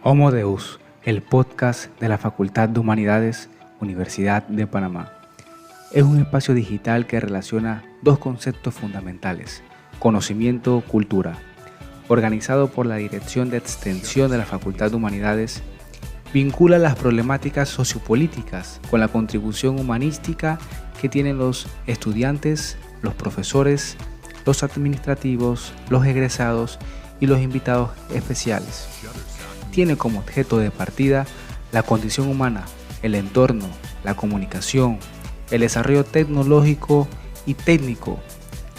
Homo Deus, el podcast de la Facultad de Humanidades, Universidad de Panamá. Es un espacio digital que relaciona dos conceptos fundamentales: conocimiento, cultura. Organizado por la Dirección de Extensión de la Facultad de Humanidades, vincula las problemáticas sociopolíticas con la contribución humanística que tienen los estudiantes, los profesores, los administrativos, los egresados y los invitados especiales. Tiene como objeto de partida la condición humana, el entorno, la comunicación, el desarrollo tecnológico y técnico,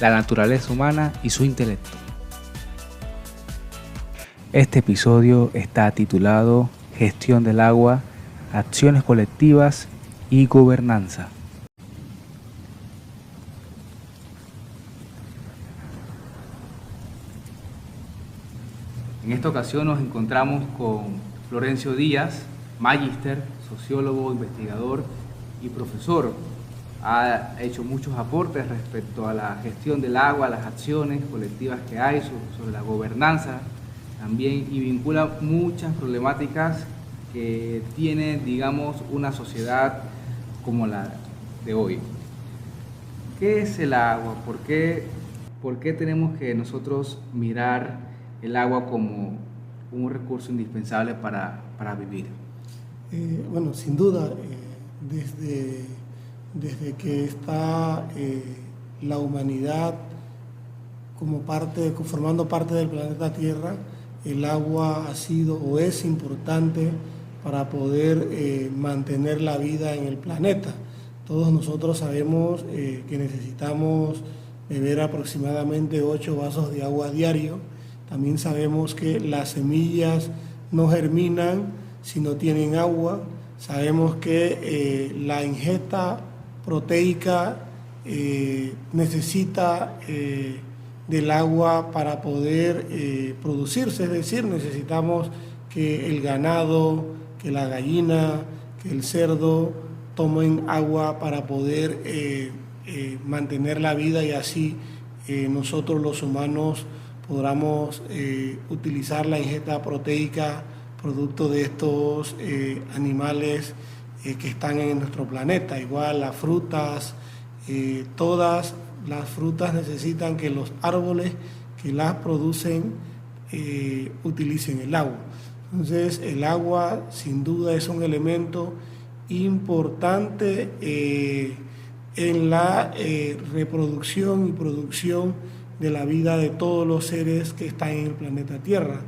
la naturaleza humana y su intelecto. Este episodio está titulado Gestión del agua, acciones colectivas y gobernanza. En esta ocasión nos encontramos con Florencio Díaz, magíster, sociólogo, investigador y profesor. Ha hecho muchos aportes respecto a la gestión del agua, las acciones colectivas que hay, sobre la gobernanza también, y vincula muchas problemáticas que tiene, digamos, una sociedad como la de hoy. ¿Qué es el agua? ¿Por qué tenemos que nosotros mirar el agua como un recurso indispensable para vivir? Bueno, sin duda, desde que está la humanidad formando parte del planeta Tierra, el agua ha sido o es importante para poder mantener la vida en el planeta. Todos nosotros sabemos que necesitamos beber aproximadamente 8 vasos de agua diario. También sabemos que las semillas no germinan si no tienen agua. Sabemos que la ingesta proteica necesita del agua para poder producirse, es decir, necesitamos que el ganado, que la gallina, que el cerdo tomen agua para poder mantener la vida, y así nosotros los humanos podamos utilizar la ingesta proteica producto de estos animales que están en nuestro planeta. Igual las frutas, todas las frutas necesitan que los árboles que las producen utilicen el agua. Entonces el agua sin duda es un elemento importante en la reproducción y producción de la vida de todos los seres que están en el planeta Tierra.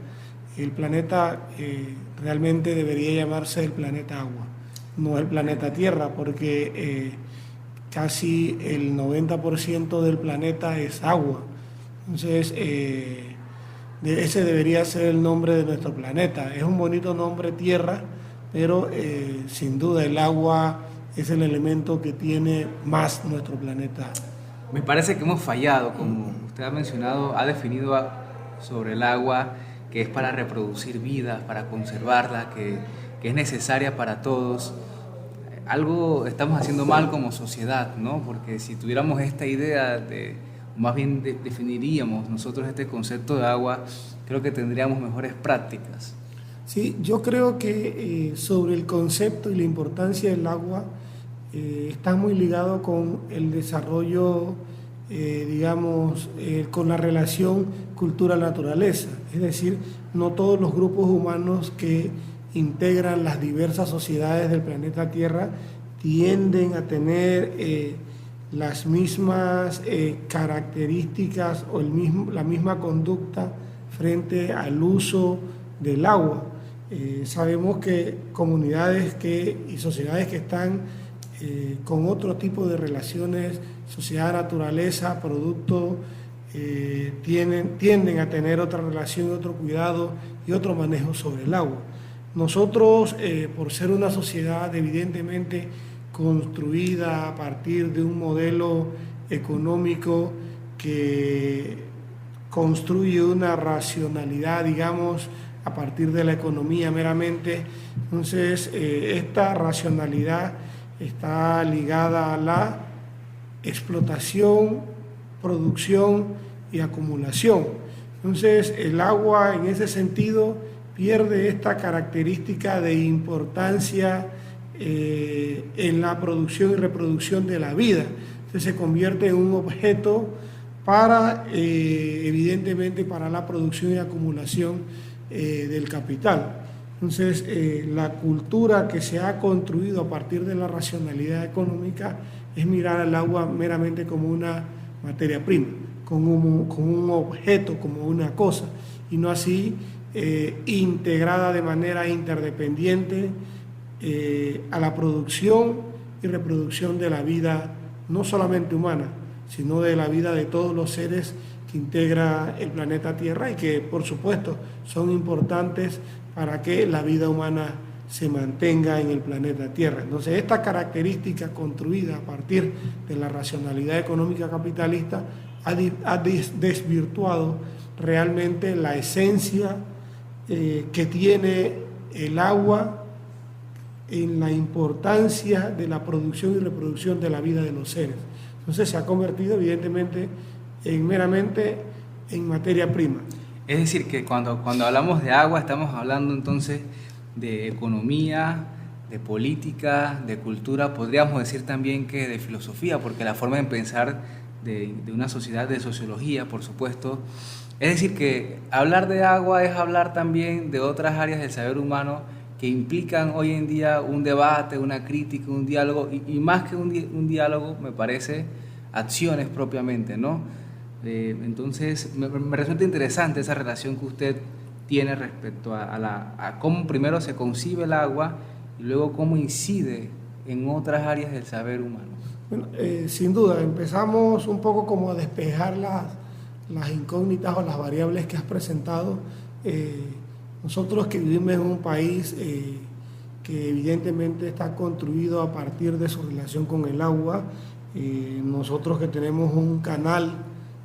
El planeta realmente debería llamarse el planeta agua, no el planeta Tierra, porque casi el 90% del planeta es agua. Entonces, ese debería ser el nombre de nuestro planeta. Es un bonito nombre, Tierra, pero sin duda el agua es el elemento que tiene más nuestro planeta. Me parece que hemos fallado, como usted ha mencionado, ha definido sobre el agua que es para reproducir vida, para conservarla, que es necesaria para todos. Algo estamos haciendo mal como sociedad, ¿no? Porque si tuviéramos esta idea más bien definiríamos nosotros este concepto de agua, creo que tendríamos mejores prácticas. Sí, yo creo que sobre el concepto y la importancia del agua está muy ligado con el desarrollo, con la relación cultura-naturaleza. Es decir, no todos los grupos humanos que integran las diversas sociedades del planeta Tierra tienden a tener las mismas características o la misma conducta frente al uso del agua. Sabemos que comunidades y sociedades que están con otro tipo de relaciones, sociedad-naturaleza, producto, tienden a tener otra relación, otro cuidado y otro manejo sobre el agua. Nosotros, por ser una sociedad evidentemente construida a partir de un modelo económico que construye una racionalidad, digamos, a partir de la economía meramente, entonces esta racionalidad está ligada a la explotación, producción y acumulación. Entonces el agua en ese sentido pierde esta característica de importancia en la producción y reproducción de la vida. Entonces se convierte en un objeto para, evidentemente, para la producción y acumulación del capital. Entonces, la cultura que se ha construido a partir de la racionalidad económica es mirar al agua meramente como una materia prima, como un objeto, como una cosa, y no así integrada de manera interdependiente a la producción y reproducción de la vida, no solamente humana, sino de la vida de todos los seres que integra el planeta Tierra y que, por supuesto, son importantes para que la vida humana se mantenga en el planeta Tierra. Entonces, esta característica construida a partir de la racionalidad económica capitalista ha desvirtuado realmente la esencia que tiene el agua en la importancia de la producción y reproducción de la vida de los seres. Entonces, se ha convertido evidentemente meramente en materia prima. Es decir, que cuando hablamos de agua estamos hablando entonces de economía, de política, de cultura, podríamos decir también que de filosofía, porque la forma de pensar de una sociedad, de sociología, por supuesto. Es decir, que hablar de agua es hablar también de otras áreas del saber humano que implican hoy en día un debate, una crítica, un diálogo, y más que un diálogo, me parece, acciones propiamente, ¿no? Entonces, me resulta interesante esa relación que usted tiene respecto a cómo primero se concibe el agua y luego cómo incide en otras áreas del saber humano. Bueno, sin duda, empezamos un poco como a despejar las incógnitas o las variables que has presentado. Nosotros que vivimos en un país que evidentemente está construido a partir de su relación con el agua, nosotros que tenemos un canal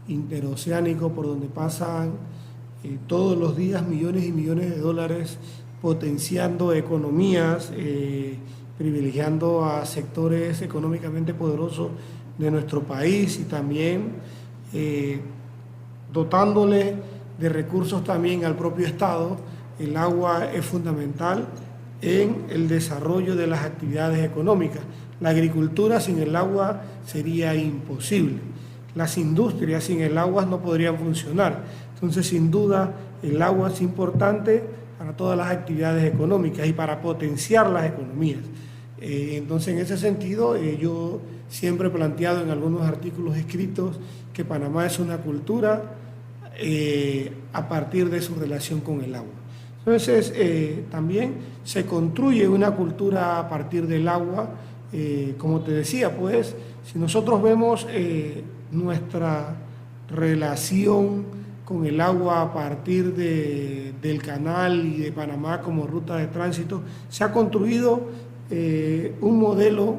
interoceánico por donde pasan todos los días millones y millones de dólares potenciando economías, privilegiando a sectores económicamente poderosos de nuestro país y también dotándole de recursos también al propio Estado. El agua es fundamental en el desarrollo de las actividades económicas. La agricultura sin el agua sería imposible. Las industrias sin el agua no podrían funcionar. Entonces, sin duda, el agua es importante para todas las actividades económicas y para potenciar las economías. Entonces, en ese sentido, yo siempre he planteado en algunos artículos escritos que Panamá es una cultura a partir de su relación con el agua. Entonces, también se construye una cultura a partir del agua. Como te decía, pues, si nosotros vemos nuestra relación con el agua a partir del canal y de Panamá como ruta de tránsito, se ha construido un modelo,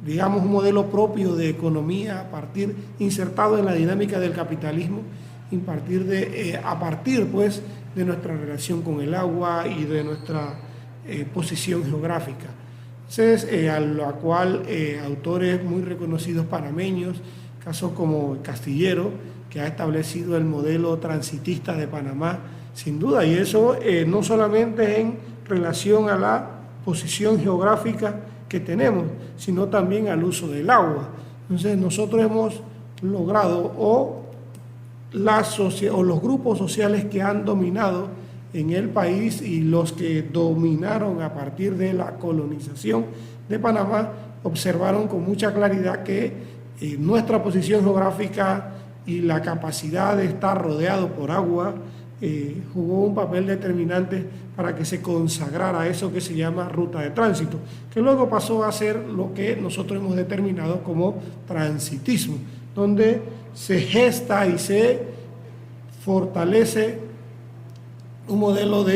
digamos, un modelo propio de economía a partir, insertado en la dinámica del capitalismo, a partir pues de nuestra relación con el agua y de nuestra posición geográfica. Entonces, a la cual autores muy reconocidos panameños, casos como Castillero, que ha establecido el modelo transitista de Panamá, sin duda, y eso no solamente en relación a la posición geográfica que tenemos, sino también al uso del agua. Entonces, nosotros hemos logrado, o los grupos sociales que han dominado en el país y los que dominaron a partir de la colonización de Panamá, observaron con mucha claridad que nuestra posición geográfica y la capacidad de estar rodeado por agua jugó un papel determinante para que se consagrara eso que se llama ruta de tránsito, que luego pasó a ser lo que nosotros hemos determinado como transitismo, donde se gesta y se fortalece un modelo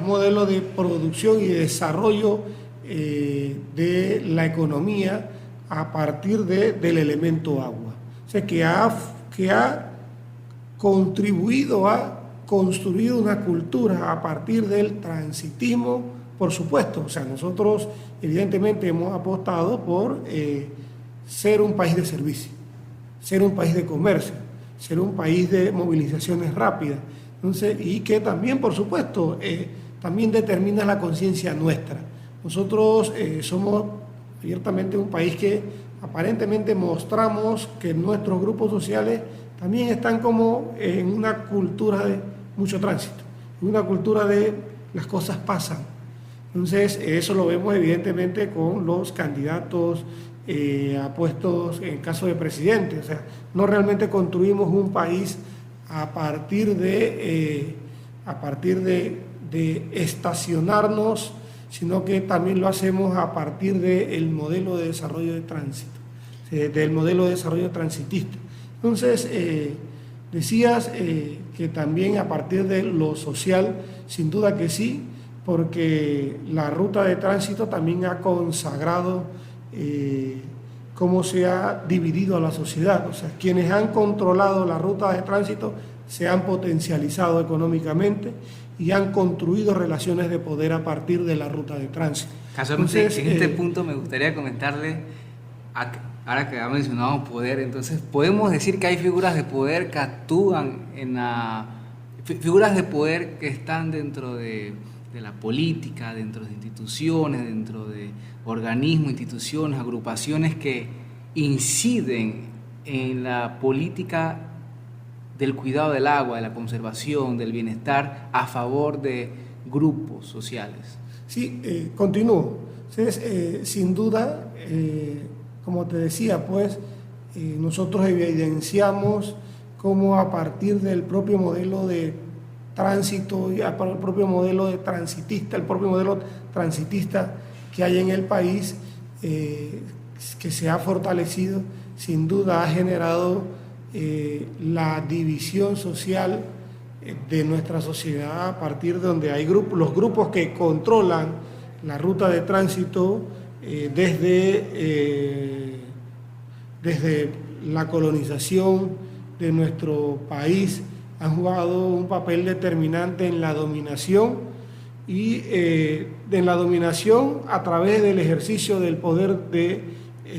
modelo de producción y de desarrollo de la economía a partir del elemento agua. O sea, que ha contribuido a construir una cultura a partir del transitismo, por supuesto. O sea, nosotros evidentemente hemos apostado por ser un país de servicio, ser un país de comercio, ser un país de movilizaciones rápidas, Entonces, y que también, por supuesto, también determina la conciencia nuestra. Nosotros somos abiertamente un país que aparentemente mostramos que nuestros grupos sociales también están como en una cultura de mucho tránsito, en una cultura de las cosas pasan. Entonces, eso lo vemos evidentemente con los candidatos a puestos en caso de presidente. O sea, no realmente construimos un país a partir de estacionarnos, sino que también lo hacemos a partir del modelo de desarrollo de tránsito, del modelo de desarrollo transitista. Entonces, decías que también a partir de lo social, sin duda que sí, porque la ruta de tránsito también ha consagrado cómo se ha dividido a la sociedad. O sea, quienes han controlado la ruta de tránsito se han potencializado económicamente y han construido relaciones de poder a partir de la ruta de tránsito. Casualmente, en este punto me gustaría comentarle, ahora que ha mencionado poder, entonces podemos decir que hay figuras de poder que actúan figuras de poder que están dentro de la política, dentro de instituciones, dentro de organismos, instituciones, agrupaciones que inciden en la política del cuidado del agua, de la conservación, del bienestar a favor de grupos sociales. Sí, continúo. Entonces, sin duda, como te decía, pues nosotros evidenciamos cómo a partir del propio modelo de tránsito y el propio modelo de transitista, el propio modelo transitista que hay en el país, que se ha fortalecido, sin duda ha generado la división social de nuestra sociedad a partir de donde hay los grupos que controlan la ruta de tránsito desde la colonización de nuestro país han jugado un papel determinante en la dominación y en la dominación a través del ejercicio del poder de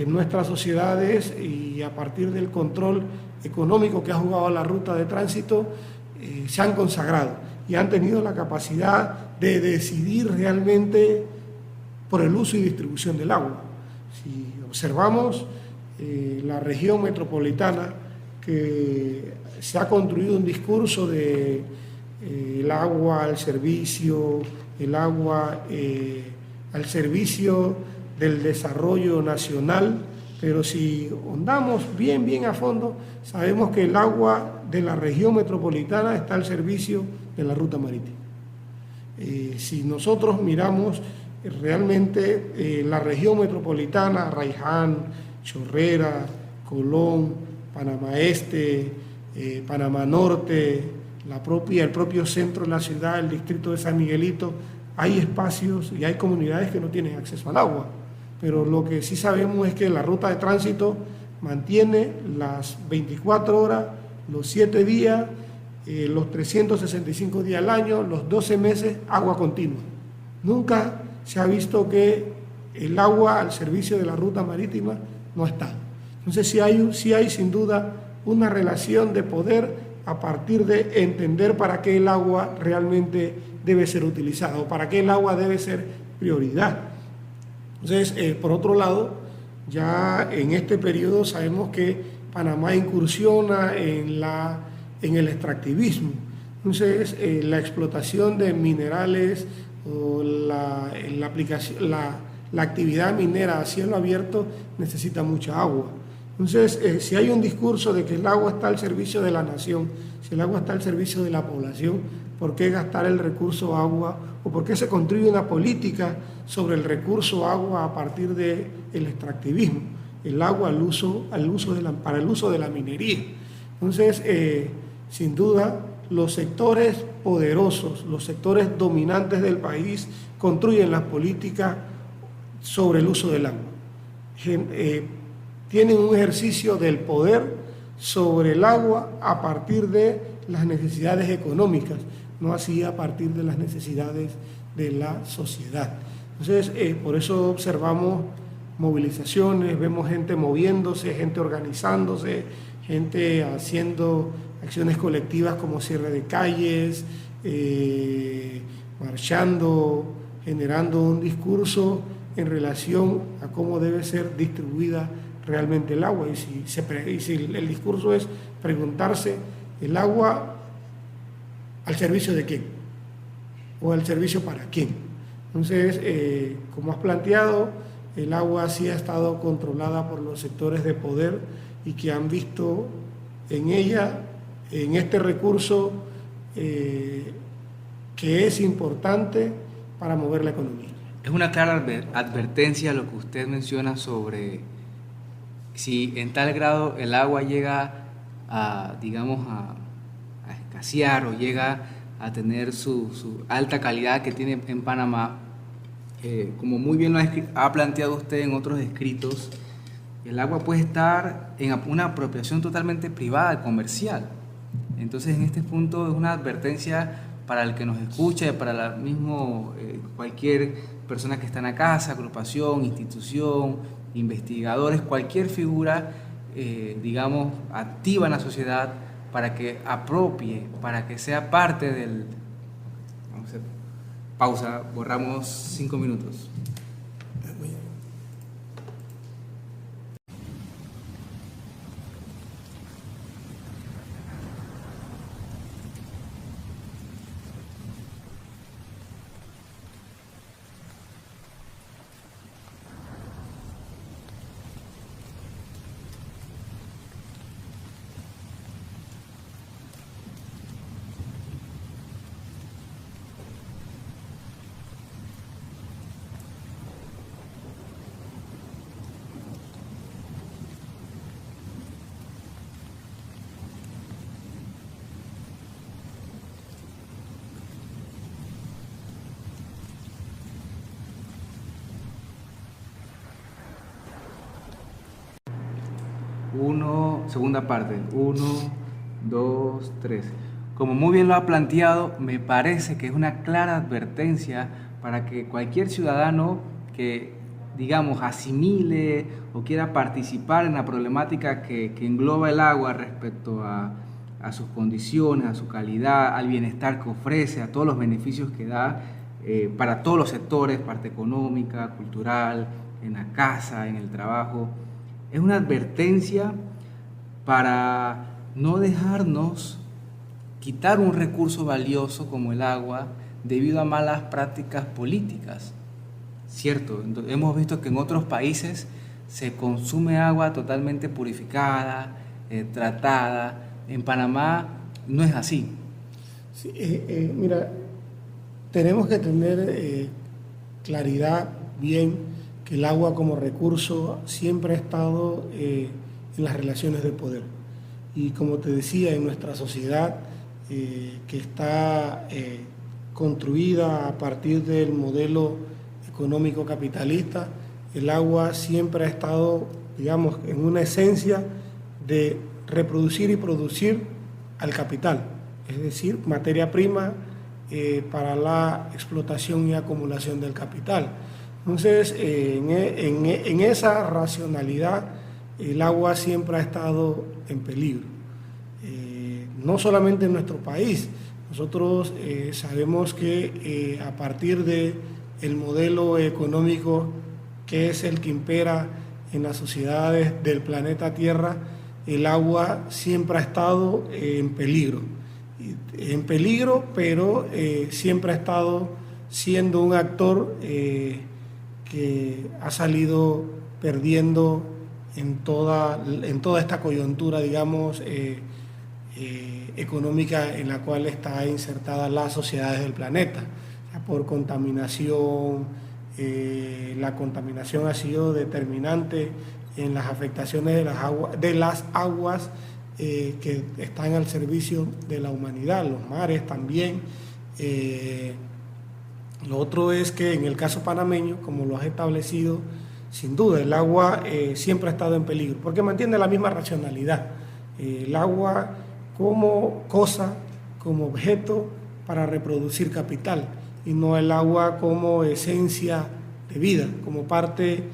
nuestras sociedades y a partir del control económico que ha jugado la ruta de tránsito, se han consagrado y han tenido la capacidad de decidir realmente por el uso y distribución del agua. Si observamos la región metropolitana, que se ha construido un discurso de el agua al servicio, el agua al servicio del desarrollo nacional, pero si ahondamos bien a fondo, sabemos que el agua de la región metropolitana está al servicio de la ruta marítima. Si nosotros miramos realmente la región metropolitana, Arraiján, Chorrera, Colón, Panamá Este, Panamá Norte, el propio centro de la ciudad, el distrito de San Miguelito, hay espacios y hay comunidades que no tienen acceso al agua. Pero lo que sí sabemos es que la ruta de tránsito mantiene las 24 horas, los 7 días, los 365 días al año, los 12 meses, agua continua. Nunca se ha visto que el agua al servicio de la ruta marítima no está. Entonces sí hay sin duda una relación de poder a partir de entender para qué el agua realmente debe ser utilizada o para qué el agua debe ser prioridad. Entonces, por otro lado, ya en este periodo sabemos que Panamá incursiona en el extractivismo. Entonces, la explotación de minerales o la actividad minera a cielo abierto necesita mucha agua. Entonces, si hay un discurso de que el agua está al servicio de la nación, si el agua está al servicio de la población, ¿por qué gastar el recurso agua o por qué se construye una política sobre el recurso agua a partir del extractivismo? El agua para el uso de la minería. Entonces, sin duda, los sectores poderosos, los sectores dominantes del país construyen las políticas sobre el uso del agua. Tienen un ejercicio del poder sobre el agua a partir de las necesidades económicas, no así a partir de las necesidades de la sociedad. Entonces, por eso observamos movilizaciones, vemos gente moviéndose, gente organizándose, gente haciendo acciones colectivas como cierre de calles, marchando, generando un discurso en relación a cómo debe ser distribuida realmente el agua. Y si el discurso es preguntarse, ¿el agua al servicio de quién? ¿O al servicio para quién? Entonces, como has planteado, el agua sí ha estado controlada por los sectores de poder y que han visto en ella, en este recurso, que es importante para mover la economía. Es una clara advertencia lo que usted menciona sobre si en tal grado el agua llega a, digamos, a escasear o llega a tener su alta calidad que tiene en Panamá. Como muy bien lo ha planteado usted en otros escritos, el agua puede estar en una apropiación totalmente privada, comercial. Entonces, en este punto es una advertencia para el que nos escucha y para cualquier persona que está en la casa, agrupación, institución, investigadores, cualquier figura, digamos, activa en la sociedad para que apropie, para que sea parte del... Vamos a hacer pausa, borramos 5 minutos. 1, 2, 3. Como muy bien lo ha planteado, me parece que es una clara advertencia para que cualquier ciudadano que, digamos, asimile o quiera participar en la problemática que engloba el agua respecto a sus condiciones, a su calidad, al bienestar que ofrece, a todos los beneficios que da para todos los sectores, parte económica, cultural, en la casa, en el trabajo. Es una advertencia para no dejarnos quitar un recurso valioso como el agua debido a malas prácticas políticas. Cierto, hemos visto que en otros países se consume agua totalmente purificada, tratada. En Panamá no es así. Sí, mira, tenemos que tener claridad bien que el agua como recurso siempre ha estado en las relaciones de poder. Y como te decía, en nuestra sociedad que está construida a partir del modelo económico capitalista, el agua siempre ha estado, digamos, en una esencia de reproducir y producir al capital, es decir, materia prima para la explotación y acumulación del capital. Entonces, en esa racionalidad, el agua siempre ha estado en peligro. No solamente en nuestro país, nosotros sabemos que a partir del modelo económico que es el que impera en las sociedades del planeta Tierra, el agua siempre ha estado en peligro. Pero siempre ha estado siendo un actor que ha salido perdiendo en toda esta coyuntura, digamos, económica en la cual está insertada las sociedades del planeta. O sea, por contaminación, la contaminación ha sido determinante en las afectaciones de las aguas que están al servicio de la humanidad, los mares también. Lo otro es que en el caso panameño, como lo has establecido, sin duda el agua siempre ha estado en peligro, porque mantiene la misma racionalidad. El agua como cosa, como objeto para reproducir capital, y no el agua como esencia de vida, como parte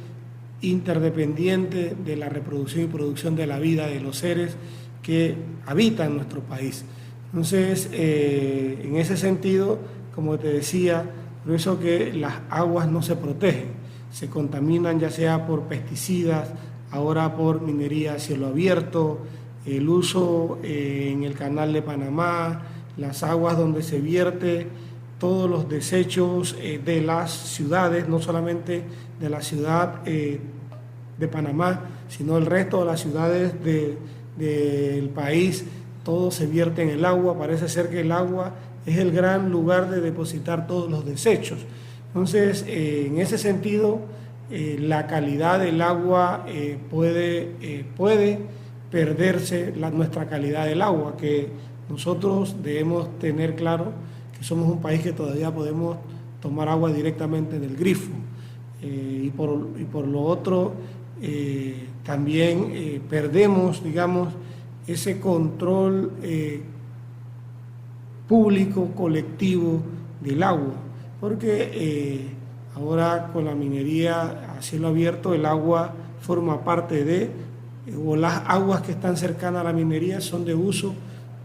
interdependiente de la reproducción y producción de la vida de los seres que habitan nuestro país. Entonces, en ese sentido, como te decía, por eso que las aguas no se protegen, se contaminan ya sea por pesticidas, ahora por minería a cielo abierto, el uso en el canal de Panamá, las aguas donde se vierte todos los desechos de las ciudades, no solamente de la ciudad de Panamá, sino el resto de las ciudades del país, todo se vierte en el agua. Parece ser que el agua es el gran lugar de depositar todos los desechos. Entonces, en ese sentido, la calidad del agua puede perderse, nuestra calidad del agua, que nosotros debemos tener claro que somos un país que todavía podemos tomar agua directamente del grifo. Y por lo otro, también perdemos, digamos, ese control público, colectivo del agua, porque ahora con la minería a cielo abierto el agua forma parte o las aguas que están cercanas a la minería son de uso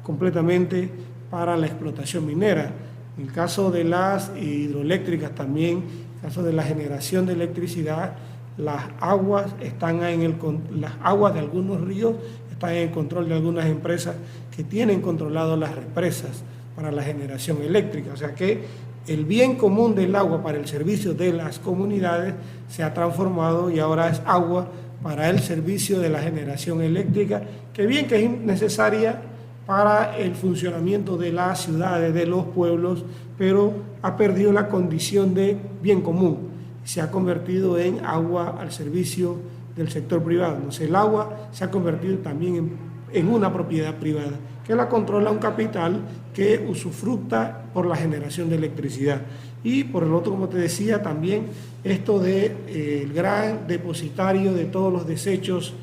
completamente para la explotación minera. En el caso de las hidroeléctricas también, en el caso de la generación de electricidad, las aguas de algunos ríos están en el control de algunas empresas que tienen controlado las represas para la generación eléctrica. O sea que el bien común del agua para el servicio de las comunidades se ha transformado y ahora es agua para el servicio de la generación eléctrica, que bien que es necesaria para el funcionamiento de las ciudades, de los pueblos, pero ha perdido la condición de bien común. Se ha convertido en agua al servicio del sector privado. Entonces el agua se ha convertido también en una propiedad privada, que la controla un capital que usufructa por la generación de electricidad. Y por el otro, como te decía, también esto el gran depositario de todos los desechos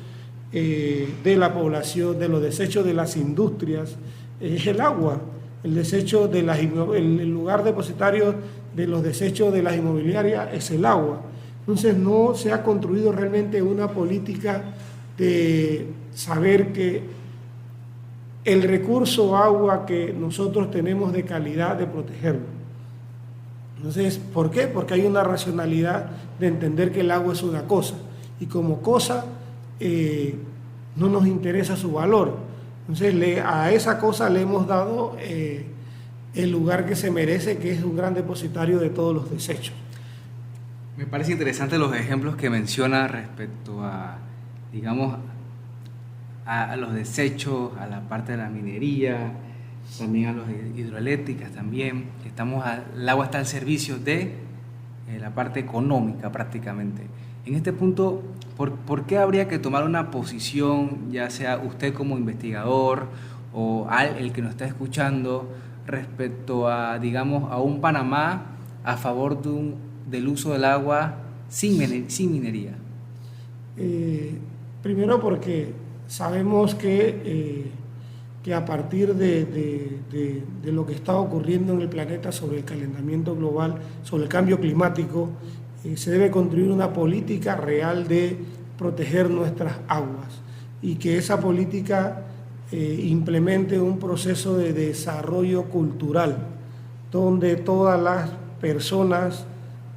de la población, de los desechos de las industrias, es el agua. El lugar depositario de los desechos de las inmobiliarias es el agua. Entonces no se ha construido realmente una política de saber que el recurso agua que nosotros tenemos de calidad, de protegerlo. Entonces, ¿por qué? Porque hay una racionalidad de entender que el agua es una cosa y como cosa no nos interesa su valor. Entonces a esa cosa le hemos dado el lugar que se merece, que es un gran depositario de todos los desechos. Me parece interesante los ejemplos que menciona respecto a, digamos, a los desechos, a la parte de la minería, también a las hidroeléctricas también. El agua está al servicio de la parte económica prácticamente. En este punto, ¿por qué habría que tomar una posición, ya sea usted como investigador o el que nos está escuchando, respecto a, digamos, a un Panamá a favor del uso del agua sin minería? Primero porque sabemos que a partir de lo que está ocurriendo en el planeta sobre el calentamiento global, sobre el cambio climático, se debe construir una política real de proteger nuestras aguas y que esa política implemente un proceso de desarrollo cultural donde todas las personas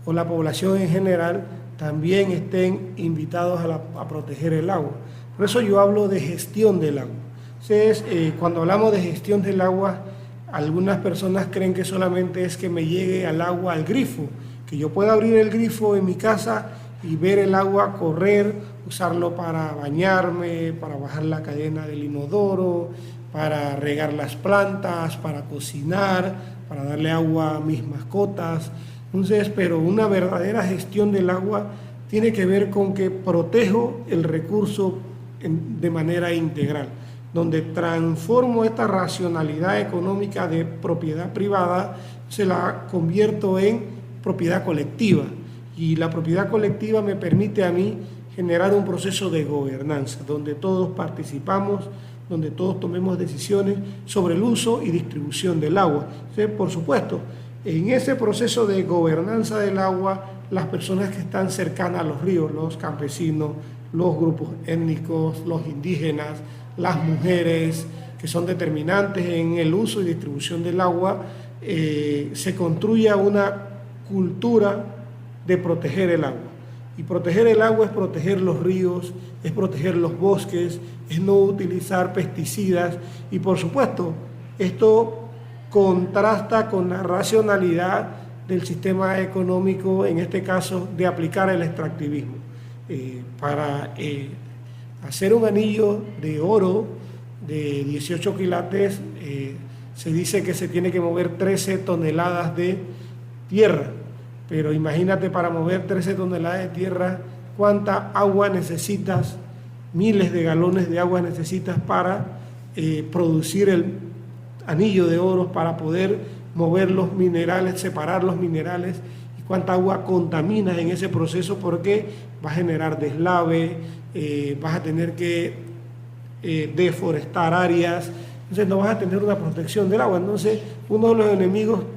o la población en general también estén invitados a proteger el agua. Por eso yo hablo de gestión del agua. Entonces, cuando hablamos de gestión del agua, algunas personas creen que solamente es que me llegue al agua al grifo, que yo pueda abrir el grifo en mi casa y ver el agua correr, usarlo para bañarme, para bajar la cadena del inodoro, para regar las plantas, para cocinar, para darle agua a mis mascotas. Entonces, pero una verdadera gestión del agua tiene que ver con que protejo el recurso de manera integral, donde transformo esta racionalidad económica de propiedad privada, se la convierto en propiedad colectiva. Y la propiedad colectiva me permite a mí generar un proceso de gobernanza, donde todos participamos, donde todos tomemos decisiones sobre el uso y distribución del agua. Entonces, por supuesto, en ese proceso de gobernanza del agua, las personas que están cercanas a los ríos, los campesinos, los grupos étnicos, los indígenas, las mujeres, que son determinantes en el uso y distribución del agua, se construya una cultura de proteger el agua. Y proteger el agua es proteger los ríos, es proteger los bosques, es no utilizar pesticidas y, por supuesto, esto contrasta con la racionalidad del sistema económico, en este caso de aplicar el extractivismo. Para hacer un anillo de oro de 18 quilates se dice que se tiene que mover 13 toneladas de tierra, pero imagínate, para mover 13 toneladas de tierra, cuánta agua necesitas, miles de galones de agua necesitas para producir el anillo de oro, para poder mover los minerales, separar los minerales, y cuánta agua contaminas en ese proceso, porque va a generar deslave, vas a tener que deforestar áreas, entonces no vas a tener una protección del agua. Entonces, uno de los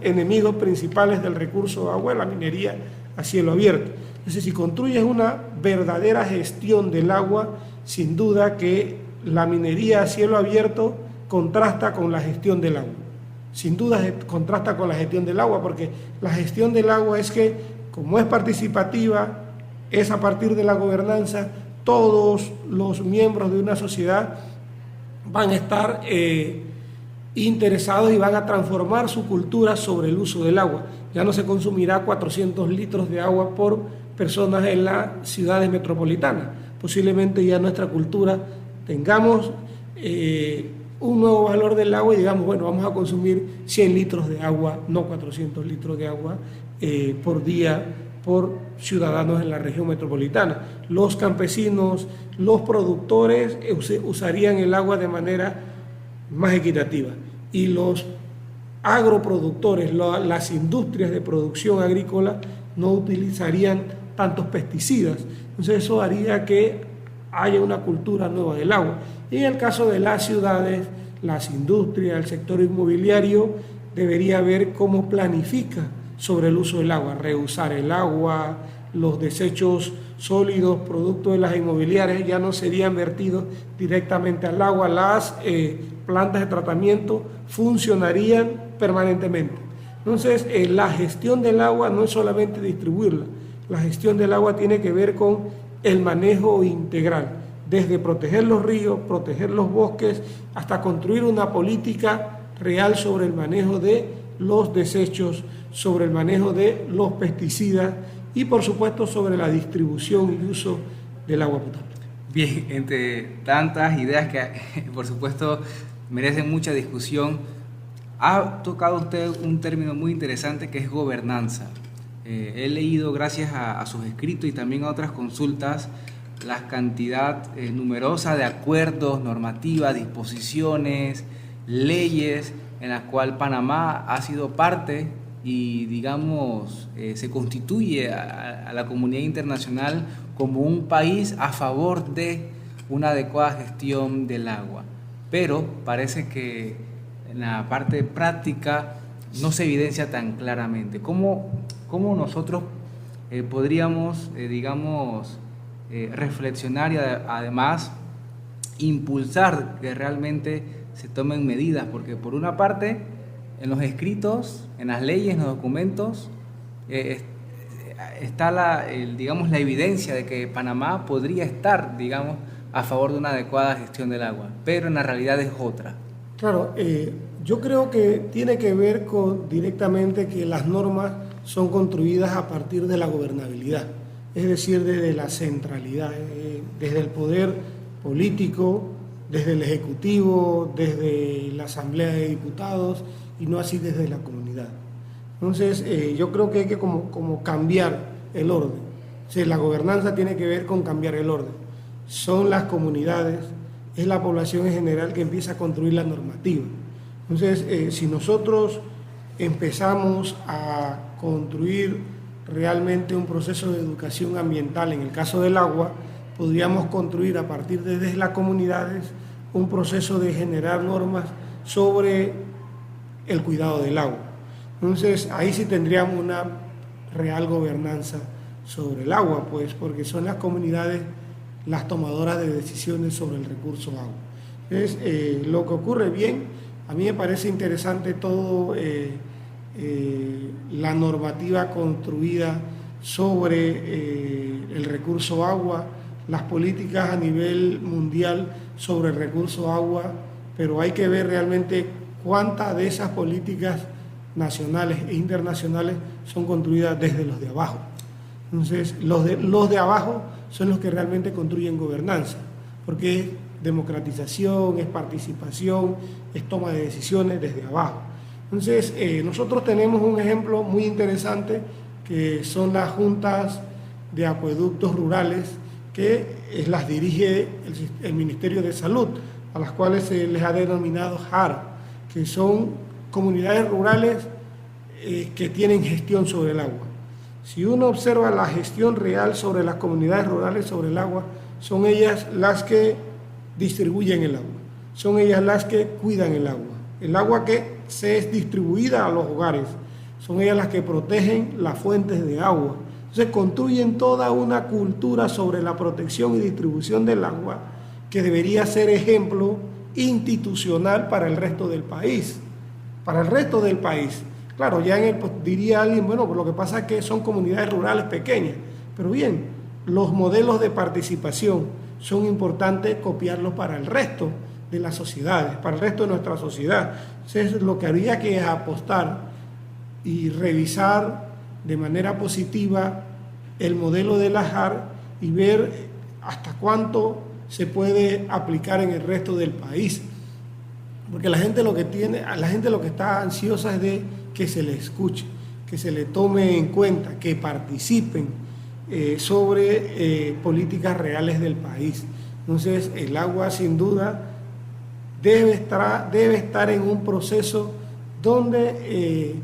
enemigos principales del recurso agua es la minería a cielo abierto. Entonces, si construyes una verdadera gestión del agua, sin duda que la minería a cielo abierto contrasta con la gestión del agua. Sin duda contrasta con la gestión del agua, porque la gestión del agua es que, como es participativa, es a partir de la gobernanza, todos los miembros de una sociedad van a estar interesados y van a transformar su cultura sobre el uso del agua. Ya no se consumirá 400 litros de agua por personas en las ciudades metropolitanas. Posiblemente ya nuestra cultura tengamos un nuevo valor del agua y digamos, bueno, vamos a consumir 100 litros de agua, no 400 litros de agua por día por ciudadanos en la región metropolitana. Los campesinos, los productores usarían el agua de manera más equitativa, y los agroproductores, las industrias de producción agrícola, no utilizarían tantos pesticidas. Entonces eso haría que haya una cultura nueva del agua. Y en el caso de las ciudades, las industrias, el sector inmobiliario debería ver cómo planifica sobre el uso del agua, reusar el agua, los desechos sólidos producto de las inmobiliarias ya no serían vertidos directamente al agua, las plantas de tratamiento funcionarían permanentemente. Entonces, la gestión del agua no es solamente distribuirla, la gestión del agua tiene que ver con el manejo integral, desde proteger los ríos, proteger los bosques, hasta construir una política real sobre el manejo de los desechos, sobre el manejo de los pesticidas y, por supuesto, sobre la distribución y uso del agua potable. Bien, entre tantas ideas que, por supuesto, merecen mucha discusión, ha tocado usted un término muy interesante que es gobernanza. He leído, gracias a sus escritos y también a otras consultas, la cantidad numerosa de acuerdos, normativas, disposiciones, leyes en las cuales Panamá ha sido parte y, digamos, se constituye a la comunidad internacional como un país a favor de una adecuada gestión del agua. Pero parece que en la parte práctica no se evidencia tan claramente. ¿Cómo nosotros podríamos, reflexionar y además impulsar que realmente se tomen medidas? Porque por una parte, en los escritos, en las leyes, en los documentos, está la evidencia de que Panamá podría estar, a favor de una adecuada gestión del agua, pero en la realidad es otra. Claro, yo creo que tiene que ver directamente que las normas son construidas a partir de la gobernabilidad, es decir, desde la centralidad, desde el poder político, desde el Ejecutivo, desde la Asamblea de Diputados, y no así desde la comunidad. Entonces, yo creo que hay que como cambiar el orden. O sea, la gobernanza tiene que ver con cambiar el orden. Son las comunidades, es la población en general que empieza a construir la normativa. Entonces, si nosotros empezamos a construir realmente un proceso de educación ambiental, en el caso del agua, podríamos construir a partir de desde las comunidades un proceso de generar normas sobre el cuidado del agua. Entonces, ahí sí tendríamos una real gobernanza sobre el agua, pues, porque son las comunidades las tomadoras de decisiones sobre el recurso agua. Es lo que ocurre bien. A mí me parece interesante todo la normativa construida sobre el recurso agua, las políticas a nivel mundial sobre el recurso agua, pero hay que ver realmente cuántas de esas políticas nacionales e internacionales son construidas desde los de abajo. Entonces, los de abajo son los que realmente construyen gobernanza, porque es democratización, es participación, es toma de decisiones desde abajo. Entonces, nosotros tenemos un ejemplo muy interesante que son las juntas de acueductos rurales que las dirige el Ministerio de Salud, a las cuales se les ha denominado JAR, que son comunidades rurales que tienen gestión sobre el agua. Si uno observa la gestión real sobre las comunidades rurales sobre el agua, son ellas las que distribuyen el agua, son ellas las que cuidan el agua que se es distribuida a los hogares, son ellas las que protegen las fuentes de agua. Entonces construyen toda una cultura sobre la protección y distribución del agua que debería ser ejemplo institucional para el resto del país, para el resto del país. Claro, ya diría alguien, bueno, pues lo que pasa es que son comunidades rurales pequeñas, pero bien, los modelos de participación son importantes copiarlos para el resto de las sociedades, para el resto de nuestra sociedad. Entonces, lo que habría que es apostar y revisar de manera positiva el modelo de la JAR y ver hasta cuánto se puede aplicar en el resto del país. Porque la gente lo que está ansiosa es de que se le escuche, que se le tome en cuenta, que participen sobre políticas reales del país. Entonces, el agua sin duda debe estar en un proceso donde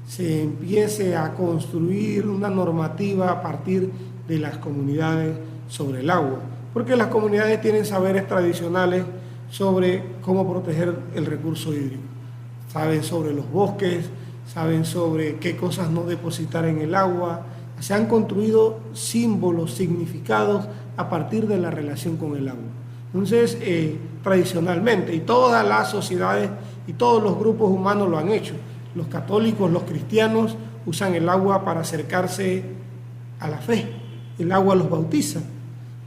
se empiece a construir una normativa a partir de las comunidades sobre el agua, porque las comunidades tienen saberes tradicionales sobre cómo proteger el recurso hídrico, saben sobre los bosques, saben sobre qué cosas no depositar en el agua, se han construido símbolos, significados a partir de la relación con el agua. Entonces, tradicionalmente, y todas las sociedades y todos los grupos humanos lo han hecho. Los católicos, los cristianos usan el agua para acercarse a la fe. El agua los bautiza.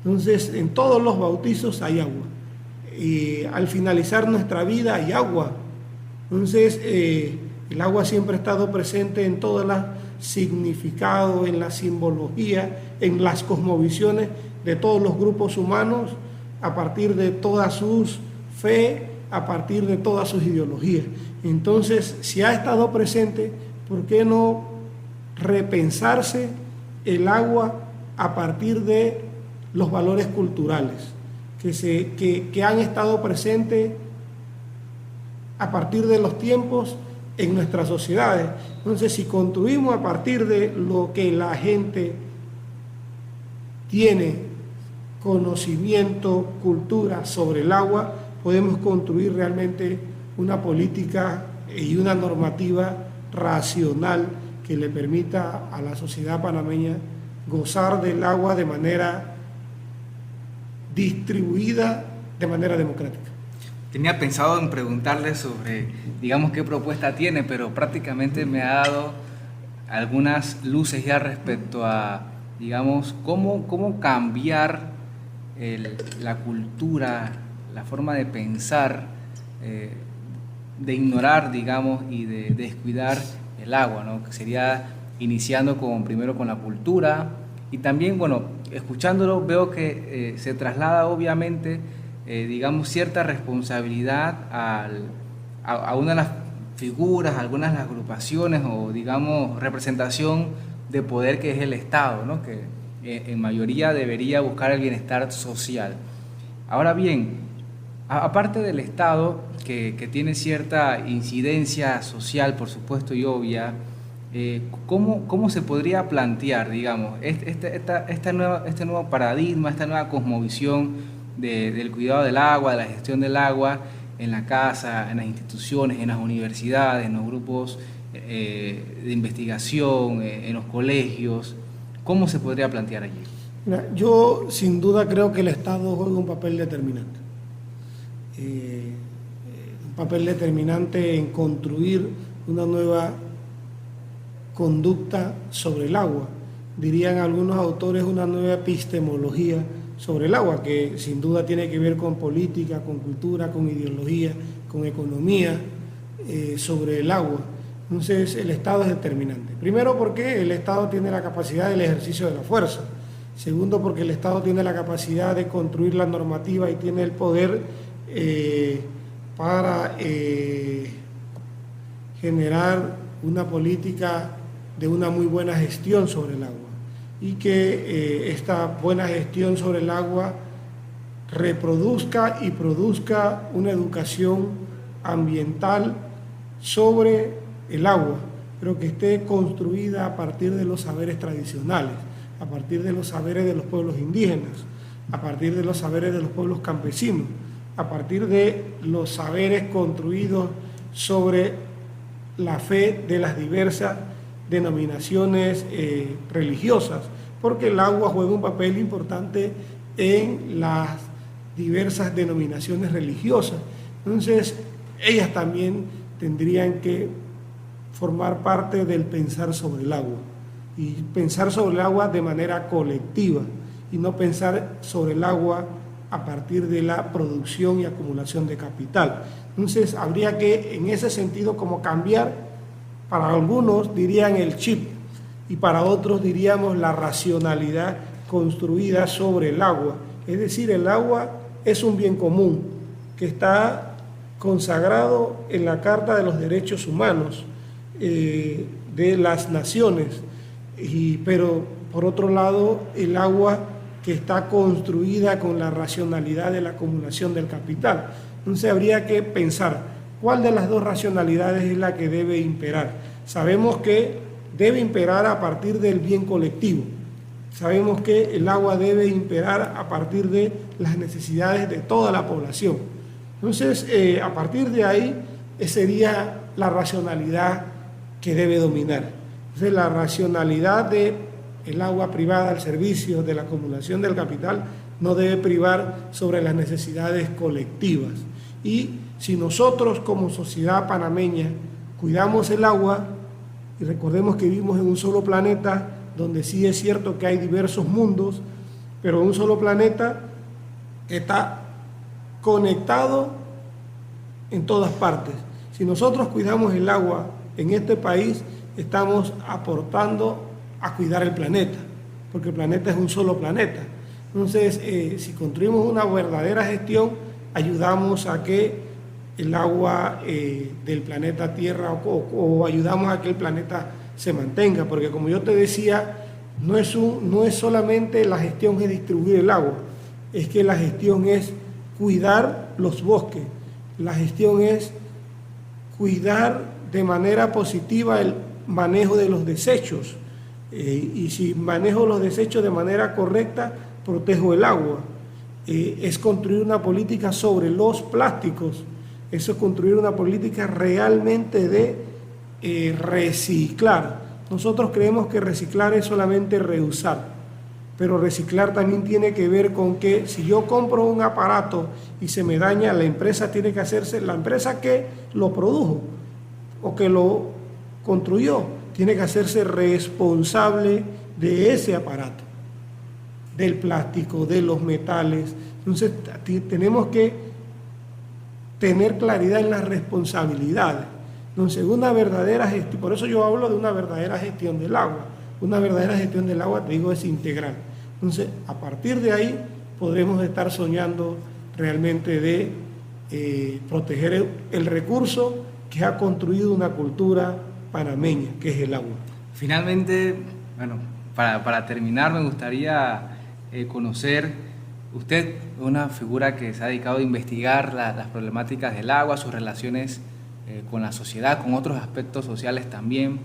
Entonces, en todos los bautizos hay agua. Y al finalizar nuestra vida hay agua. Entonces, el agua siempre ha estado presente en todos los significados, en la simbología, en las cosmovisiones de todos los grupos humanos, a partir de todas sus fe, a partir de todas sus ideologías. Entonces, si ha estado presente, ¿por qué no repensarse el agua a partir de los valores culturales que han estado presentes a partir de los tiempos en nuestras sociedades? Entonces, si construimos a partir de lo que la gente tiene conocimiento, cultura sobre el agua, podemos construir realmente una política y una normativa racional que le permita a la sociedad panameña gozar del agua de manera distribuida, de manera democrática. Tenía pensado en preguntarle sobre, digamos, qué propuesta tiene, pero prácticamente me ha dado algunas luces ya respecto a, digamos, cómo cambiar la cultura, la forma de pensar, de ignorar, digamos, y de descuidar el agua, ¿no? Que sería iniciando primero con la cultura, y también, bueno, escuchándolo veo que se traslada obviamente, digamos, cierta responsabilidad a una de las figuras, a algunas de las agrupaciones o, digamos, representación de poder que es el Estado, ¿no? Que en mayoría debería buscar el bienestar social. Ahora bien, aparte del Estado, que tiene cierta incidencia social, por supuesto, y obvia, ¿cómo se podría plantear, digamos, este nuevo paradigma, esta nueva cosmovisión del cuidado del agua, de la gestión del agua en la casa, en las instituciones, en las universidades, en los grupos de investigación, en los colegios? ¿Cómo se podría plantear allí? Yo sin duda creo que el Estado juega un papel determinante. un papel determinante en construir una nueva conducta sobre el agua. Dirían algunos autores una nueva epistemología sobre el agua, que sin duda tiene que ver con política, con cultura, con ideología, con economía, sobre el agua. Entonces el Estado es determinante. Primero porque el Estado tiene la capacidad del ejercicio de la fuerza. Segundo porque el Estado tiene la capacidad de construir la normativa y tiene el poder para generar una política de una muy buena gestión sobre el agua. Y que esta buena gestión sobre el agua reproduzca y produzca una educación ambiental sobre el agua, pero que esté construida a partir de los saberes tradicionales, a partir de los saberes de los pueblos indígenas, a partir de los saberes de los pueblos campesinos, a partir de los saberes construidos sobre la fe de las diversas denominaciones religiosas, porque el agua juega un papel importante en las diversas denominaciones religiosas. Entonces, ellas también tendrían que formar parte del pensar sobre el agua, y pensar sobre el agua de manera colectiva, y no pensar sobre el agua a partir de la producción y acumulación de capital. Entonces, habría que, en ese sentido, como cambiar. Para algunos dirían el chip y para otros diríamos la racionalidad construida sobre el agua. Es decir, el agua es un bien común que está consagrado en la Carta de los Derechos Humanos de las naciones, pero por otro lado el agua que está construida con la racionalidad de la acumulación del capital. Entonces habría que pensar ¿cuál de las dos racionalidades es la que debe imperar? Sabemos que debe imperar a partir del bien colectivo. Sabemos que el agua debe imperar a partir de las necesidades de toda la población. Entonces, a partir de ahí, sería la racionalidad que debe dominar. Entonces, la racionalidad del agua privada al servicio de la acumulación del capital no debe privar sobre las necesidades colectivas. Y si nosotros como sociedad panameña cuidamos el agua, y recordemos que vivimos en un solo planeta, donde sí es cierto que hay diversos mundos, pero un solo planeta está conectado en todas partes. Si nosotros cuidamos el agua en este país, estamos aportando a cuidar el planeta, porque el planeta es un solo planeta. Entonces, si construimos una verdadera gestión, ayudamos a que el agua del planeta Tierra o ayudamos a que el planeta se mantenga, porque como yo te decía, no es solamente la gestión de distribuir el agua, es que la gestión es cuidar los bosques, la gestión es cuidar de manera positiva el manejo de los desechos, y si manejo los desechos de manera correcta, protejo el agua. Es construir una política sobre los plásticos, eso es construir una política realmente de reciclar. Nosotros creemos que reciclar es solamente reusar, pero reciclar también tiene que ver con que si yo compro un aparato y se me daña, la empresa tiene que hacerse, la empresa que lo produjo o que lo construyó, tiene que hacerse responsable de ese aparato, del plástico, de los metales. Entonces tenemos que tener claridad en las responsabilidades. Entonces, una verdadera gestión, por eso yo hablo de una verdadera gestión del agua. Una verdadera gestión del agua, te digo, es integral. Entonces, a partir de ahí podremos estar soñando realmente de proteger el recurso que ha construido una cultura panameña, que es el agua. Finalmente, bueno, para terminar, me gustaría conocer, usted es una figura que se ha dedicado a investigar las problemáticas del agua, sus relaciones con la sociedad, con otros aspectos sociales también.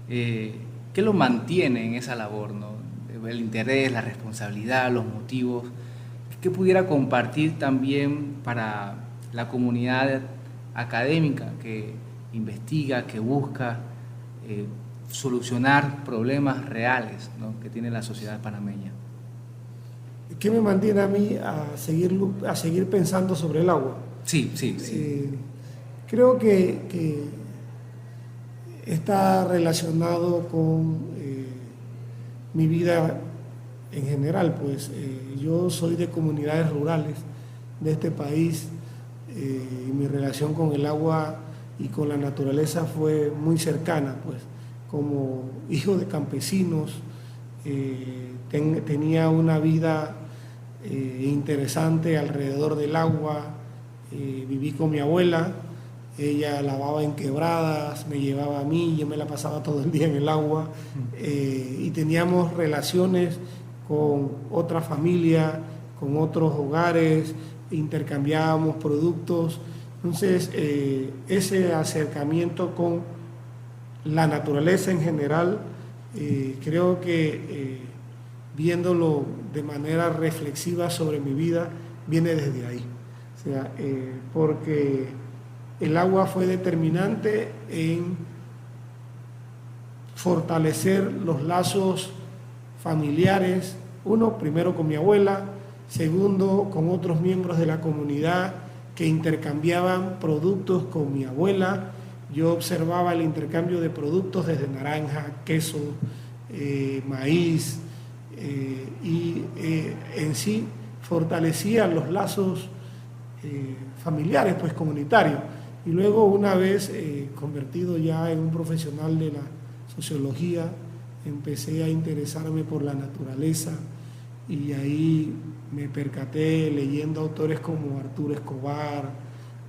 ¿Qué lo mantiene en esa labor, ¿no? El interés, la responsabilidad, los motivos. ¿Qué pudiera compartir también para la comunidad académica que investiga, que busca solucionar problemas reales, ¿no?, que tiene la sociedad panameña? ¿Qué me mantiene a mí a seguir pensando sobre el agua? Sí, sí, sí. Creo que está relacionado con mi vida en general, pues yo soy de comunidades rurales de este país y mi relación con el agua y con la naturaleza fue muy cercana, pues como hijo de campesinos tenía una vida interesante alrededor del agua, viví con mi abuela. Ella lavaba en quebradas, me llevaba a mí, yo me la pasaba todo el día en el agua y teníamos relaciones con otra familia, con otros hogares, intercambiábamos productos. Entonces, ese acercamiento con la naturaleza en general, creo que viéndolo de manera reflexiva sobre mi vida, viene desde ahí. O sea, porque el agua fue determinante en fortalecer los lazos familiares, uno, primero con mi abuela, segundo, con otros miembros de la comunidad que intercambiaban productos con mi abuela. Yo observaba el intercambio de productos desde naranja, queso, maíz, y en sí fortalecía los lazos familiares, pues comunitarios. Y luego, una vez convertido ya en un profesional de la sociología, empecé a interesarme por la naturaleza y ahí me percaté leyendo autores como Arturo Escobar,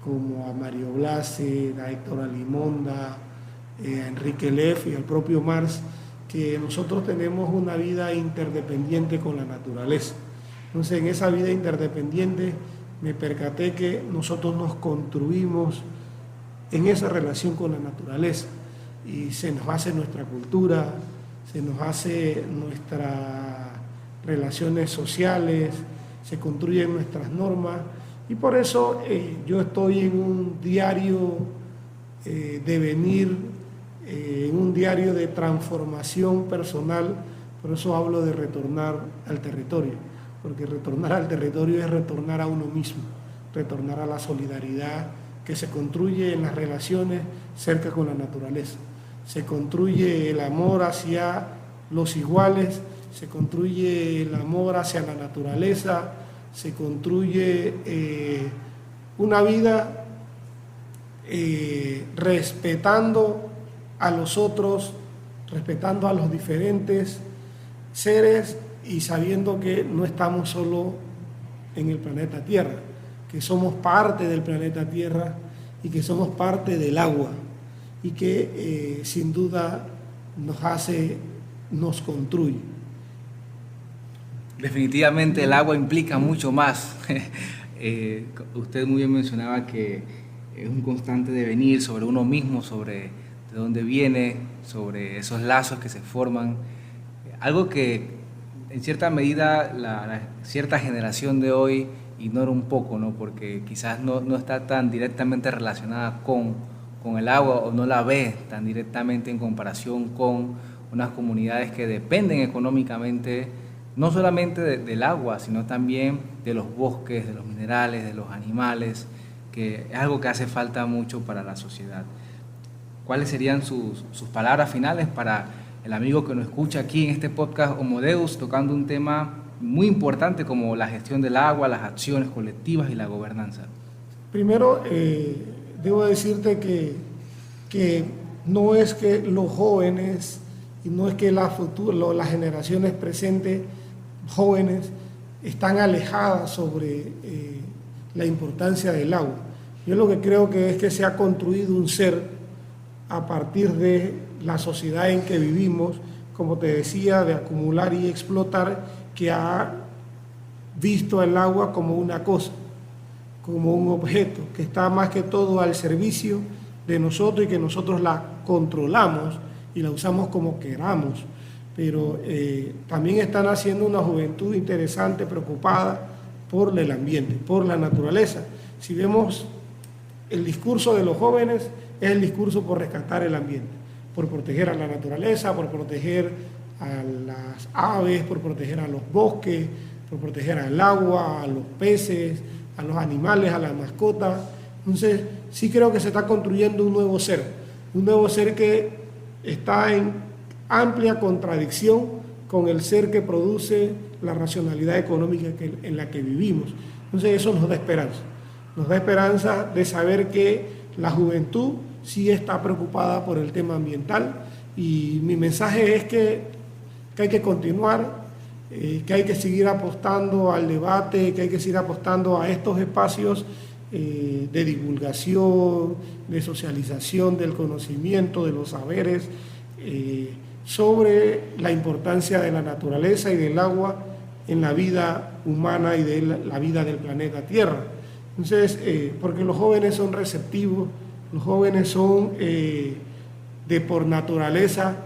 como a Mario Blase, a Héctor Alimonda, a Enrique Leff y al propio Marx, que nosotros tenemos una vida interdependiente con la naturaleza. Entonces, en esa vida interdependiente me percaté que nosotros nos construimos en esa relación con la naturaleza y se nos hace nuestra cultura, se nos hace nuestras relaciones sociales, se construyen nuestras normas y por eso yo estoy en un diario devenir, en un diario de transformación personal. Por eso hablo de retornar al territorio, porque retornar al territorio es retornar a uno mismo, retornar a la solidaridad que se construye en las relaciones cerca con la naturaleza. Se construye el amor hacia los iguales, se construye el amor hacia la naturaleza, se construye una vida respetando a los otros, respetando a los diferentes seres y sabiendo que no estamos solo en el planeta Tierra, que somos parte del planeta Tierra y que somos parte del agua y que sin duda nos construye. Definitivamente el agua implica mucho más. Usted muy bien mencionaba que es un constante devenir sobre uno mismo, sobre de dónde viene, sobre esos lazos que se forman. Algo que en cierta medida la cierta generación de hoy ignora un poco, ¿no? Porque quizás no está tan directamente relacionada con el agua o no la ve tan directamente en comparación con unas comunidades que dependen económicamente no solamente del agua, sino también de los bosques, de los minerales, de los animales, que es algo que hace falta mucho para la sociedad. ¿Cuáles serían sus palabras finales para el amigo que nos escucha aquí en este podcast Homo Deus, tocando un tema muy importante como la gestión del agua, las acciones colectivas y la gobernanza? Primero, debo decirte que no es que los jóvenes y no es que las generaciones presentes jóvenes están alejadas sobre la importancia del agua. Yo lo que creo que es que se ha construido un ser a partir de la sociedad en que vivimos, como te decía, de acumular y explotar, que ha visto el agua como una cosa, como un objeto, que está más que todo al servicio de nosotros y que nosotros la controlamos y la usamos como queramos. Pero también están haciendo una juventud interesante, preocupada por el ambiente, por la naturaleza. Si vemos el discurso de los jóvenes, es el discurso por rescatar el ambiente, por proteger a la naturaleza, por proteger a las aves, por proteger a los bosques, por proteger al agua, a los peces, a los animales, a las mascotas. Entonces, sí creo que se está construyendo un nuevo ser que está en amplia contradicción con el ser que produce la racionalidad económica en la que vivimos. Entonces, eso nos da esperanza de saber que la juventud sí está preocupada por el tema ambiental, y mi mensaje es que hay que continuar, que hay que seguir apostando al debate, que hay que seguir apostando a estos espacios de divulgación, de socialización del conocimiento, de los saberes, sobre la importancia de la naturaleza y del agua en la vida humana y de la vida del planeta Tierra. Entonces, porque los jóvenes son receptivos, los jóvenes son de por naturaleza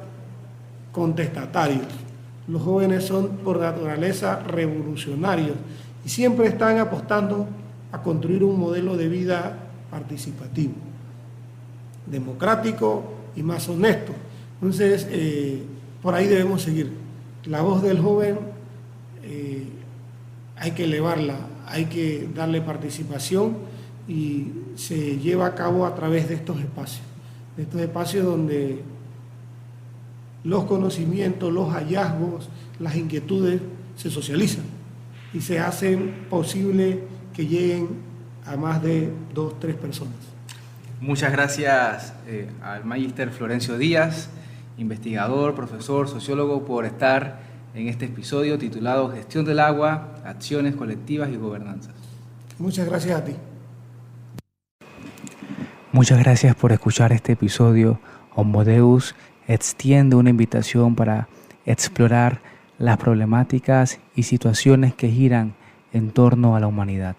contestatarios, los jóvenes son por naturaleza revolucionarios y siempre están apostando a construir un modelo de vida participativo, democrático y más honesto. Entonces, por ahí debemos seguir. La voz del joven hay que elevarla, hay que darle participación, y se lleva a cabo a través de estos espacios donde los conocimientos, los hallazgos, las inquietudes se socializan y se hacen posible que lleguen a más de 2, 3 personas. Muchas gracias al Magíster Florencio Díaz, investigador, profesor, sociólogo, por estar en este episodio titulado Gestión del agua, acciones colectivas y gobernanzas. Muchas gracias a ti. Muchas gracias por escuchar este episodio. Homo Deus extiende una invitación para explorar las problemáticas y situaciones que giran en torno a la humanidad.